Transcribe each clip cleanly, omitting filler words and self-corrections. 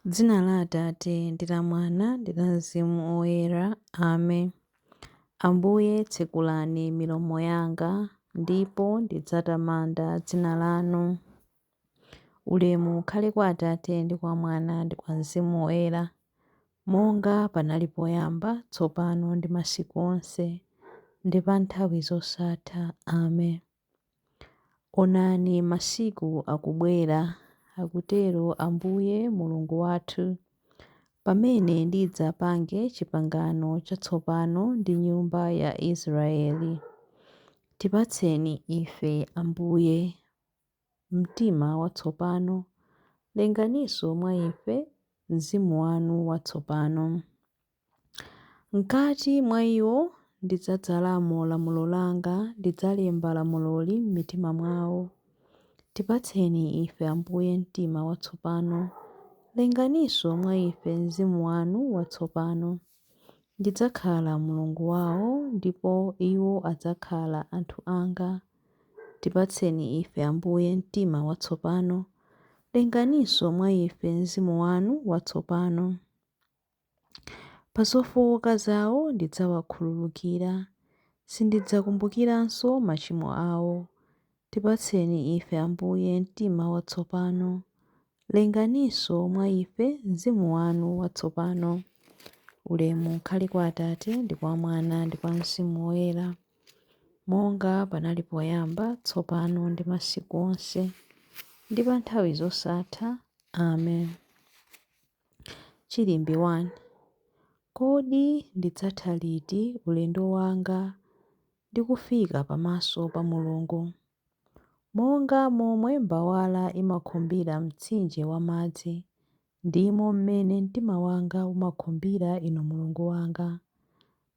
Dzina la Atate ndi la Mwana ndi la Mzimu Woyera. Amen. Ambuye tsekulani milomo yanga, ndipo ndidzatamanda dzina lanu. Ulemu ukhale kwa Atate ndi kwa Mwana ndi kwa Mzimu Woyera, monga panali poyamba, tsopano ndi masiku onse, ndi pa nthawi zosatha. Amen. Onani masiku akubwera, akutero Ambuye Mulungu wathu, pamene ndidzapange pangano chatsopano ndi nyumba ya Israeli. Tipatseni ife Ambuye mtima watsopano, lenganinso mwa ife mzimu wanu watsopano. M'kati mwa iwo ndidzadzalamo lamulo langa, ndidzalemba lamuloli m'mitima mwawo. Tipatseni ife Ambuye mtima watsopano, lenganinso mwa ife mzimu wanu watsopano. Ndidzakhala Mulungu wawo, ndipo iwo adzakhala anthu anga. Tipatseni ife Ambuye mtima watsopano, lenganinso mwa ife mzimu wanu watsopano. Pa zofowoka zawo ndidzawakhululukira, sindidzakumbukiranso machimo awo. Tipatseni ife Ambuye mtima watsopano, lenganinso mwa ife mzimu wanu watsopano. Ulemu ukhale kwa Atate ndi kwa Mwana ndi kwa Mzimu Woyera, monga panali poyamba, tsopano ndi masiku onse, ndi pa nthawi zosatha. Amen. Chilimbi 1. Kodi ndidzatha liti ulendo wanga ndi kufika pamaso pa Mulungu? Monga momwe mbawala imakhumbira mtsinje wamadzi, ndimo mmene mtima wanga umakhumbira Inu Mulungu wanga.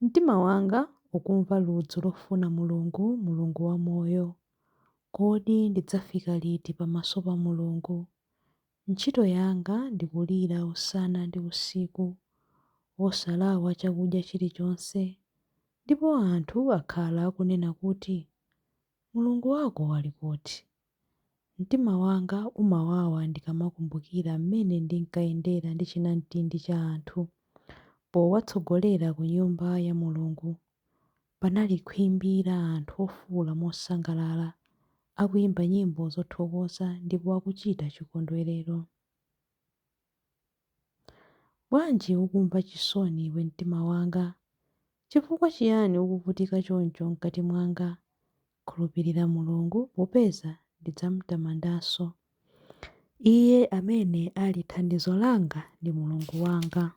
Mtima wanga ukumva ludzu lofuna Mulungu, Mulungu wamoyo. Kodi ndidzafika liti pamaso pa Mulungu? Ntchito yanga ndikulira usana ndi usiku, wosalawa chakudya chilichonse, ndipo anthu akhala akunena kuti, Mulungu wako ali kuti? Mtima wanga umawawa ndikamakumbukira mmene ndinkayendera ndi chinamtindi cha anthu powatsogolera ku nyumba ya Mulungu. Panali khwimbi la anthu ofuwula mosangalala, akuyimba nyimbo zothokoza ndipo akuchita chikondwerero. Bwanji ukumva chisoni iwe mtima wanga? Chifukwa chiyani ukuvutika choncho mkati mwanga? Khulupirira Mulungu, popeza ndidzamutamandanso. Iye amene ali thandizo langa ndi Mulungu wanga.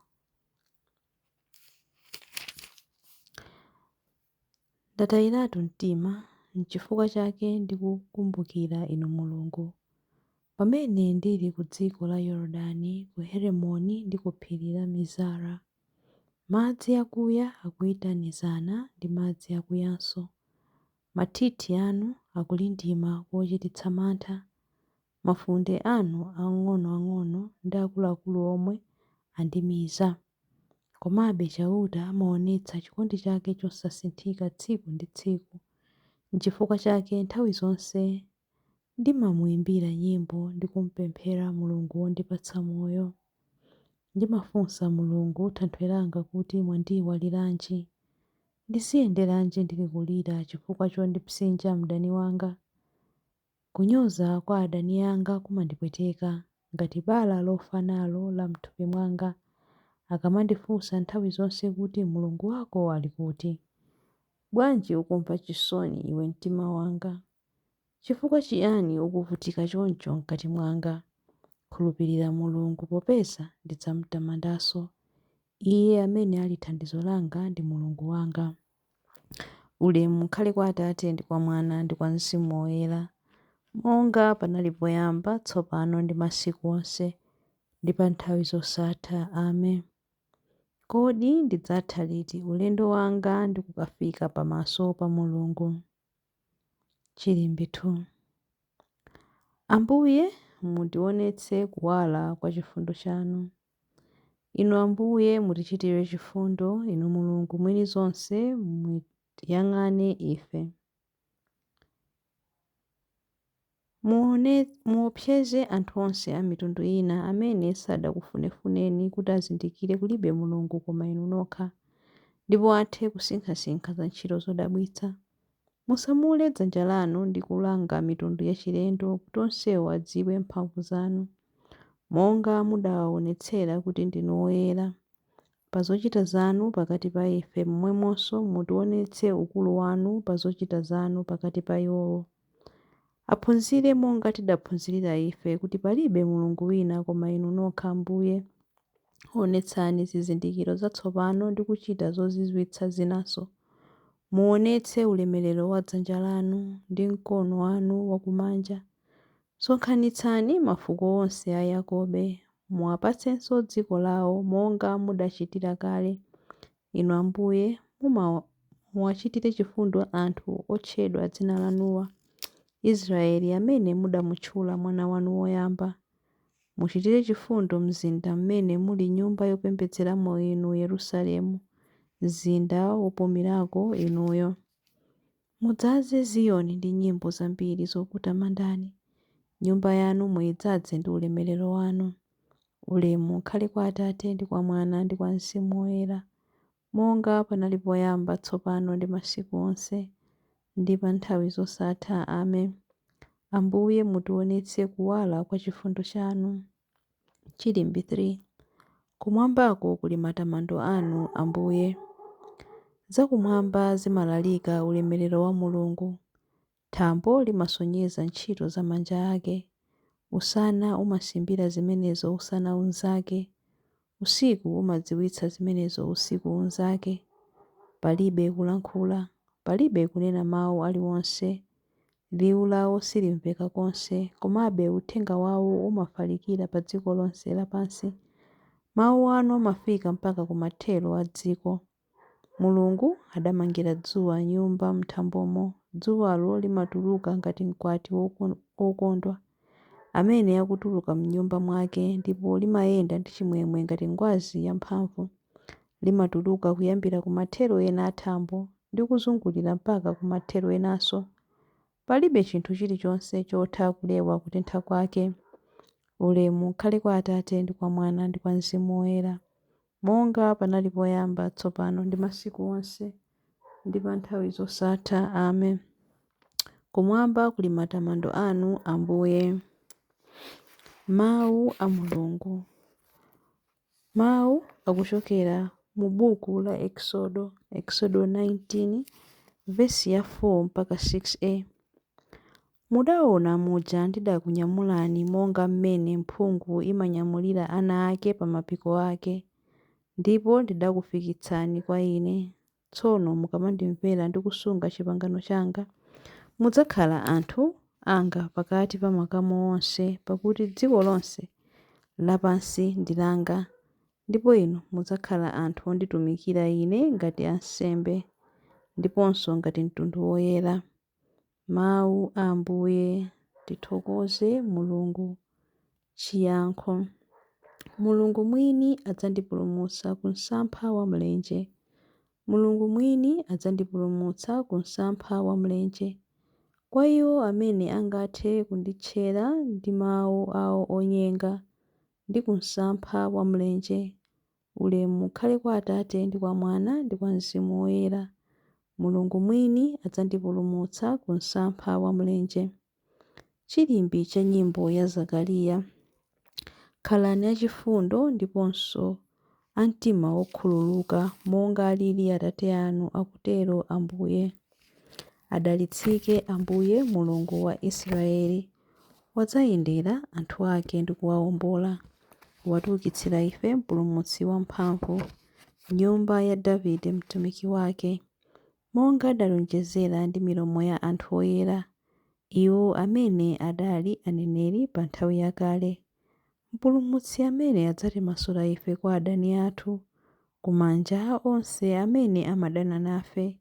Ndatayiratu mtima, n'chifukwa chake ndikukumbukira Inu Mulungu. Pamene ndili ku dziko la Yorodani, ku Herimoni ndi ku phiri la Mizara, madzi akuya akuyitanizana ndi madzi akuyanso. Mathithi anu akulindima kochititsa mantha, mafunde anu ang'onoang'ono ndi akuluakulu omwe andimiza. Komabe chauta amaonetsa chikondi chake chosasinthika tsiku ndi tsiku. N'chifukwa chake nthawi zonse ndimamuyimbira nyimbo ndi kumpemphera Mulungu wondipatsa moyo. Ndimafunsa Mulungu Thanthwe langa kuti mwandiyiwaliranji? Ndiziyenderanji ndili kulira chifukwa chondipsinja mdani wanga? Kunyoza kwa adani anga kumandipweteka ngati bala lofa nalo la m'thupi mwanga, akamandifunsa nthawi zonse kuti Mulungu wako ali kuti? Bwanji ukumva chisoni iwe mtima wanga? Chifukwa chiyani ukuvutika choncho mkati mwanga? Khulupirira Mulungu, popeza ndidzamutamandanso. Iye amene ali thandizo langa ndi Mulungu wanga. Ulemu ukhale kwa Atate ndi kwa Mwana ndi kwa Mzimu Woyera, monga panali poyamba, tsopano ndi masiku onse, ndi pa nthawi zosatha. Amen. Kodi ndidzatha liti ulendo wanga ndi kukafika pamaso pa Mulungu? Chilimbi 2. Ambuye mundionetse kuwala kwa chifundo chanu. Inu Ambuye mutichitire chifundo, Inu Mulungu mwini zonse mutiyang'ane ife. muopseze anthu onse a mitundu ina amene sadakufunefuneni kuti azindikire kulibe Mulungu koma inu nokha, ndipo athe kusinkhasinkha za ntchito zodabwitsa. Musamule dzanja lanu ndi kulanga mitundu yachilendo kuti onsewo adziwe mphamvu zanu, monga mudawaonetsera kuti ndinu oyera. Pa zochita zanu pakati pa ife momwemonso mutionetse ukulu wanu pa zochita zanu pakati pa iwowo. Aphunzire monga tidaphunzirira ife kuti palibe Mulungu wina koma inu nokha Ambuye. Onetsani zizindikiro zatsopano ndi kuchita zozizwitsa zinanso. Muonetse ulemerero wa dzanja lanu ndi mkono wanu wakumanja. Sonkhanitsani mafuko onse a Yakobe, muwapatsenso dziko lawo monga mudachitira kale. Inu Ambuye muwachitire chifundo anthu otchedwa dzina lanuwa, Israeli amene mudamutchula mwana wanu woyamba. Muchitire chifundo mzinda mmene muli nyumba yopembedzeramo inu Yerusalemu, mzinda wopumirako inuyo. Mudzaze Ziyoni ndi nyimbo zambiri zokutamandani. Nyumba yanu muyidzaze ndi ulemerero wanu. Ulemu ukhale kwa Atate ndi kwa Mwana ndi kwa Mzimu Woyera, monga panali poyamba tsopano ndi masiku onse ndi pa nthawi zosatha. Amen. Ambuye mutionetse kuwala kwa chifundo chanu. Chilimbi 3. Kumwambako kuli matamando anu, Ambuye. Zakumwamba zimalalika ulemerero wa Mulungu. Thambo limasonyeza ntchito za manja ake. Usana umasimbira zimenezo usana unzake. Usiku umadziwitsa zimenezo usiku unzake. Palibe kulankhula, palibe kunena mawu aliwonse. Liwu lawo silimveka konse, komabe uthenga wawo umafalikira pa dziko lonse lapansi. Mawu anu amafika mpaka kumathero a dziko. Mulungu adamangira dzuwa nyumba m'thambomo. Dzuwalo limatuluka ngati mkwati wokondwa, amene akutuluka m'nyumba mwake, ndipo limayenda ndi chimwemwe ngati ngwazi yamphamvu. Limatuluka kuyambira kumathero ena a thambo ndi kuzungulira mpaka kumathero enanso. Palibe chinthu chilichonse chotha kulewa kutentha kwake. Ulemu ukhale kwa Atate ndi kwa Mwana ndi kwa Mzimu Woyera, monga panali poyamba tsopano ndi masiku onse ndi pa nthawi zosatha. Amen. Kumwamba kuli matamando anu, Ambuye. Mawu a Mulungu. Mawu akuchokera mu buku la Exodo 19 vesi ya 4 mpaka 6a. Mudaona muja ndidakunyamulani monga mmene mphungu imanyamulira ana ake pa mapiko ake, ndipo ndidakufikitsani kwa ine. Tsono mukamandimvera ndi kusunga pangano langa, mudzakhala anthu anga pakati pa makamu onse, pakuti dziko lonse lapansi ndi langa, ndipo inu mudzakhala anthu onditumikira ine ngati ansembe, ndiponso ngati mtundu woyera. Mawu a Ambuye. Tithokoze Mulungu. Chiyankho. Mulungu mwini adzandipulumutsa ku msampha wa mlenje. Mulungu mwini adzandipulumutsa ku msampha wa mlenje. Kwa iwo amene angathe kunditchera ndi mawu awo onyenga ndi ku msampha wa mlenje. Ulemu ukhale kwa Atate ndi kwa Mwana ndi kwa Mzimu Woyera. Mulungu mwini adzandipulumutsa ku msampha wa mlenje. Chilimbi cha nyimbo ya Zakariya. Khalani achifundo ndiponso a mtima wokhululuka, monga alili Atate anu, akutero Ambuye. Adalitsike Ambuye Mulungu wa Israeli, wadzayendera anthu ake ndi kuwawombola. Watiukitsira ife mpulumutsi wamphamvu, nyumba ya Davide mtumiki wake, monga adalonjezera ndi milomo ya anthu oyera, iwo amene adali aneneri pa nthawi yakale. Mpulumutsi amene adzatimasula ife kwa adani athu, kumanja a onse amene amadana nafe.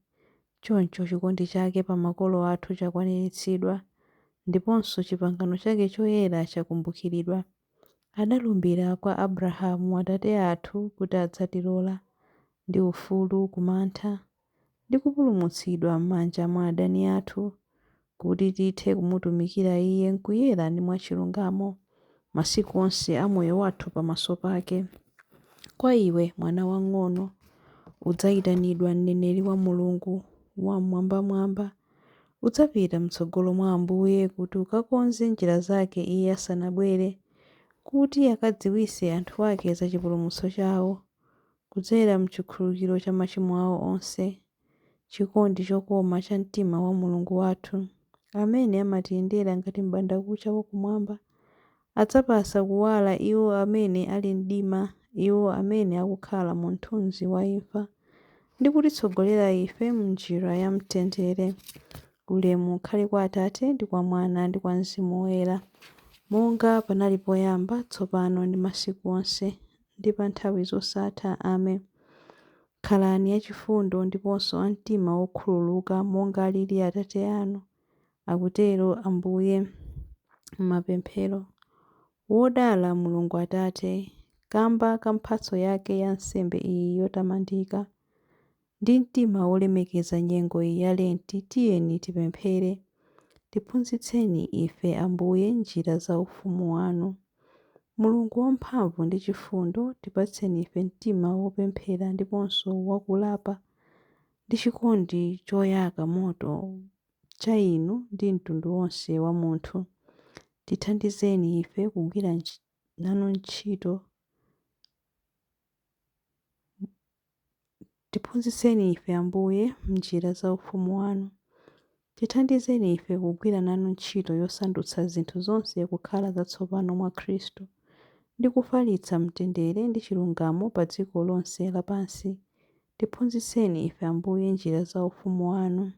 Choncho chikondi chake pa makolo athu chakwaniritsidwa, ndiponso pangano chake choyera chakumbukiridwa. Adalumbira kwa Abrahamu Atate athu kuti adzatilola ndi ufulu kumantha ndi kupulumutsidwa m'manja mwa adani athu, kuti tithe kumutumikira Iye mkuyera ndi mwachilungamo masiku onse a moyo wathu pamaso pake. Kwa iwe mwana wang'ono, udzayitanidwa mneneri wa Mulungu wamwambamwamba. Udzapita m'tsogolo mwa Ambuye kuti ukakonze njira zake Iye asanabwere, kuti akadziwitse anthu ake za chipulumutso chawo, kudzera m'chikhululukiro cha machimo awo onse, chikondi chokoma cha mtima wa Mulungu wathu, amene amatiyendera ngati m'bandakucha wakumwamba. Adzapatsa kuwala iwo amene ali mdima, iwo amene akukhala mu mthunzi wa imfa, ndi kutitsogolera ife m'njira ya mtendere. Ulemu ukhale kwa Atate ndi kwa Mwana ndi kwa Mzimu Woyera, monga panali poyamba, tsopano ndi masiku onse, ndi pa nthawi zosatha. Amen. Khalani achifundo ndiponso a mtima wokhululuka monga alili Atate anu, akutero Ambuye m'mapemphero. Wodala Mulungu Atate, kamba ka mphatso yake ya nsembe iyi yotamandika, ndi mtima wolemekeza nyengo iyi ya Lenti, tiyeni tipemphere. Tiphunzitseni ife Ambuye njira za ufumu wanu. Mulungu wamphamvu ndi chifundo, tipatseni ife mtima wopemphera ndiponso wakulapa, ndi chikondi choyaka moto cha inu ndi mtundu wonse wa munthu. Tithandizeni ife kugwira nanu ntchito. Tiphunzitseni ife Ambuye m'njira za ufumu wanu. Tithandizeni ife kugwira nanu ntchito yosandutsa zinthu zonse kukhala zatsopano mwa Khristu, ndi kufalitsa mtendere ndi chilungamo pa dziko lonse lapansi. Tiphunzitseni ife Ambuye njira za ufumu wanu.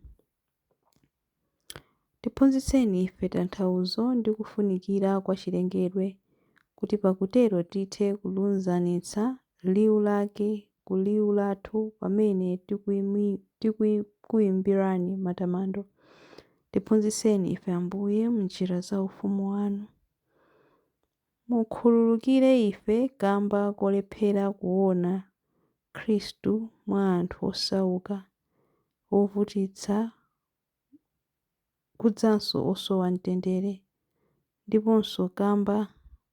Tiphunzitseni ife tanthauzo ndi kufunikira kwa chilengedwe, kuti pakutero tithe kulunzamitsa liwu lake ku liwu lathu pamene tikuyimbirani matamando. Tiphunzitseni ife Ambuye m'njira za ufumu wanu. Mukhululukire ife kamba kolephera kuona Khristu mwa anthu osauka, ovutitsa, kudzanso osowa mtendere, ndiponso kamba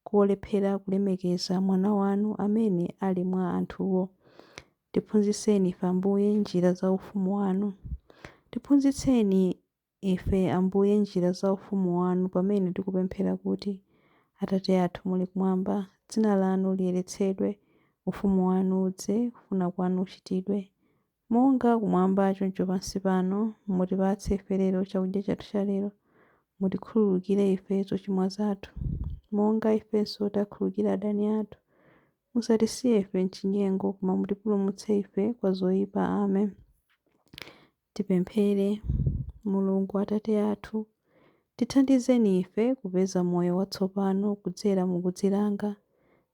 kolephera kulemekeza mwana wanu amene ali mwa anthuwo. Tiphunzitseni ife Ambuye njira za ufumu wanu. Tiphunzitseni ife Ambuye njira za ufumu wanu pamene tikupemphera kuti: Atate athu muli kumwamba, dzina lanu liyeretsedwe, ufumu wanu udze, kufuna kwanu kuchitidwe, monga kumwamba choncho pansi pano. Mutipatse ife lero chakudya chathu cha lero. Mutikhululukire ife zochimwa zathu, monga ifenso takhululukira adani athu. Musatisiye ife m'chinyengo, koma mutipulumutse ife kwa zoyipa. Amen. Tipemphere. Mulungu Atate athu, tithandizeni ife kupeza moyo watsopano kudzera mukudzilanga.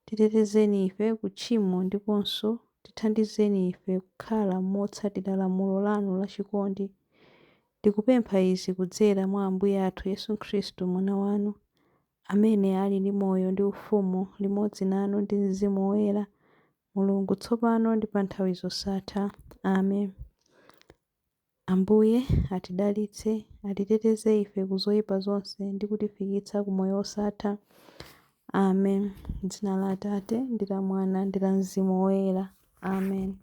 Titetezeni ife ku tchimo, ndiponso tithandizeni ife kukhala motsatira lamulo lanu lachikondi. Tikupempha izi kudzera mwa Ambuye athu Yesu Khristu, mwana wanu, amene ali ndi moyo ndi ufumu limodzi nanu ndi Mzimu Woyera, Mulungu tsopano ndi pa nthawi zosatha. Amen. Ambuye atidalitse, atiteteze ife ku zoyipa zonse ndi kutifikitsa ku moyo wosatha. Amen. M'dzina la Atate ndi la Mwana ndi la Mzimu Woyera. Amen.